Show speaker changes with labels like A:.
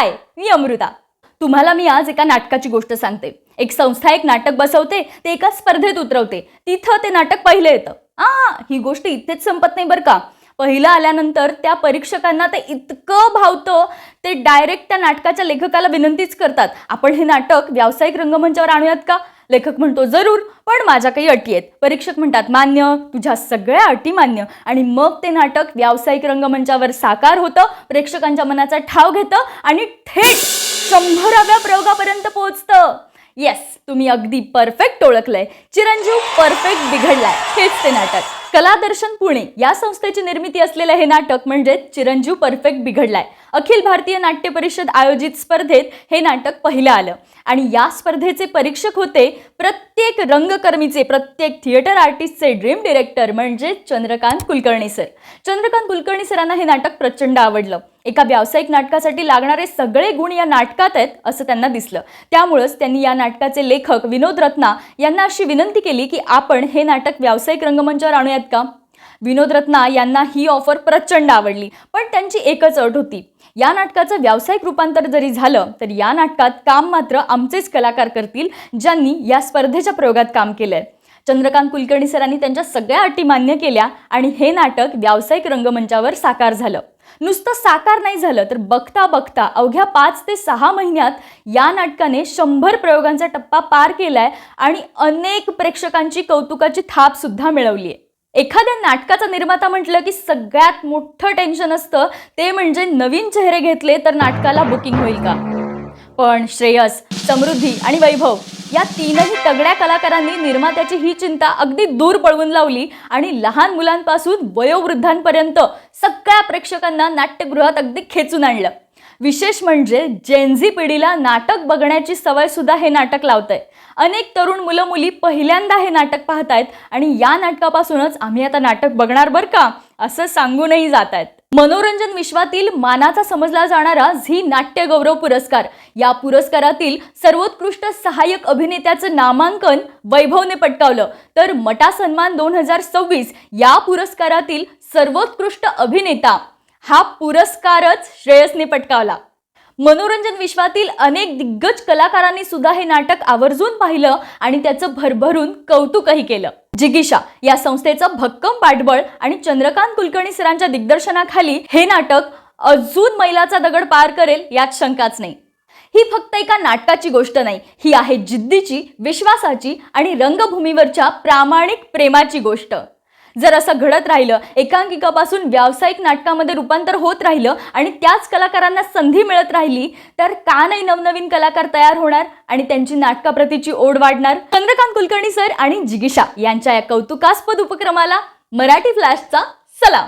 A: हाय, मी अमृता. तुम्हाला मी आज एका नाटकाची गोष्ट सांगते. एक संस्था एक नाटक बसवते, ते एका स्पर्धेत उतरवते. तिथं ते नाटक पहिलं येतं. ही गोष्ट इथेच संपत नाही बरं का. पहिलं आल्यानंतर त्या परीक्षकांना ते इतकं भावतं, ते डायरेक्ट त्या नाटकाच्या लेखकाला विनंतीच करतात, आपण हे नाटक व्यावसायिक रंगमंचावर आणूयात का? लेखक म्हणतो जरूर, पण माझ्या काही अटी आहेत. परीक्षक म्हणतात मान्य, तुझ्या सगळ्या अटी मान्य. आणि मग ते नाटक व्यावसायिक रंगमंचावर साकार होतं, प्रेक्षकांच्या मनाचा ठाव घेतं आणि थेट 100व्या प्रयोगापर्यंत पोहोचतं. येस, तुम्ही अगदी परफेक्ट ओळखलंय. चिरंजीव परफेक्ट बिघडलाय, हेच ते नाटक. कलादर्शन पुणे या संस्थेची निर्मिती असलेलं हे नाटक म्हणजे चिरंजीव परफेक्ट बिघडलाय. अखिल भारतीय नाट्य परिषद आयोजित स्पर्धेत हे नाटक पहिलं आलं आणि या स्पर्धेचे परीक्षक होते प्रत्येक रंगकर्मीचे, प्रत्येक थिएटर आर्टिस्टचे ड्रीम डिरेक्टर म्हणजे चंद्रकांत कुलकर्णी सर. चंद्रकांत कुलकर्णी सरांना हे नाटक प्रचंड आवडलं. एका व्यावसायिक नाटकासाठी लागणारे सगळे गुण या नाटकात आहेत असं त्यांना दिसलं. त्यामुळेच त्यांनी या नाटकाचे लेखक विनोद रत्ना यांना अशी विनंती केली की आपण हे नाटक व्यावसायिक रंगमंचावर आणूयात का? विनोद रत्ना यांना ही ऑफर प्रचंड आवडली, पण त्यांची एकच अट होती. या नाटकाचं व्यावसायिक रूपांतर जरी झालं तर या नाटकात काम मात्र आमचेच कलाकार करतील, ज्यांनी या स्पर्धेच्या प्रयोगात काम केलंय. चंद्रकांत कुलकर्णी सरांनी त्यांच्या सगळ्या अटी मान्य केल्या आणि हे नाटक व्यावसायिक रंगमंचावर साकार झालं. नुसतं साकार नाही झालं तर बघता बघता अवघ्या 5 ते 6 महिन्यात या नाटकाने 100 प्रयोगांचा टप्पा पार केलाय आणि अनेक प्रेक्षकांची कौतुकाची थाप सुद्धा मिळवली आहे. एखाद्या नाटकाचा निर्माता म्हटलं की सगळ्यात मोठं टेन्शन असतं ते म्हणजे नवीन चेहरे घेतले तर नाटकाला बुकिंग होईल का. पण श्रेयस, समृद्धी आणि वैभव या तीनही तगड्या कलाकारांनी निर्मात्याची ही चिंता अगदी दूर पळवून लावली आणि लहान मुलांपासून वयोवृद्धांपर्यंत सगळ्या प्रेक्षकांना नाट्यगृहात अगदी खेचून आणलं. विशेष म्हणजे जेनझी पिढीला नाटक बघण्याची सवय सुद्धा हे नाटक लावतंय. अनेक तरुण मुलं मुली पहिल्यांदा हे नाटक पाहतायत आणि या नाटकापासूनच आम्ही आता नाटक बघणार बरं का असं सांगूनही जात आहेत. मनोरंजन विश्वातील मानाचा समजला जाणारा झी नाट्य गौरव पुरस्कार, या पुरस्कारातील सर्वोत्कृष्ट सहाय्यक अभिनेत्याचं नामांकन वैभवने पटकावलं, तर मटा सन्मान 2026 या पुरस्कारातील सर्वोत्कृष्ट अभिनेता हा पुरस्कारच श्रेयसने पटकावला. मनोरंजन विश्वातील अनेक दिग्गज कलाकारांनी सुद्धा हे नाटक आवर्जून पाहिलं आणि त्याचं भरभरून कौतुकही केलं. जिगीषा या संस्थेचं भक्कम पाठबळ आणि चंद्रकांत कुलकर्णी सरांच्या दिग्दर्शनाखाली हे नाटक अजून मैलाचा दगड पार करेल यात शंकाच नाही. ही फक्त एका नाटकाची गोष्ट नाही, ही आहे जिद्दीची, विश्वासाची आणि रंगभूमीवरच्या प्रामाणिक प्रेमाची गोष्ट. जर असं घडत राहिलं, एकांकिकापासून व्यावसायिक नाटकामध्ये रूपांतर होत राहिलं आणि त्याच कलाकारांना संधी मिळत राहिली तर का नाही नवनवीन कलाकार तयार होणार आणि त्यांची नाटकाप्रतीची ओढ वाढणार. चंद्रकांत कुलकर्णी सर आणि जिगीषा यांच्या या कौतुकास्पद उपक्रमाला मराठी फ्लॅशचा सलाम.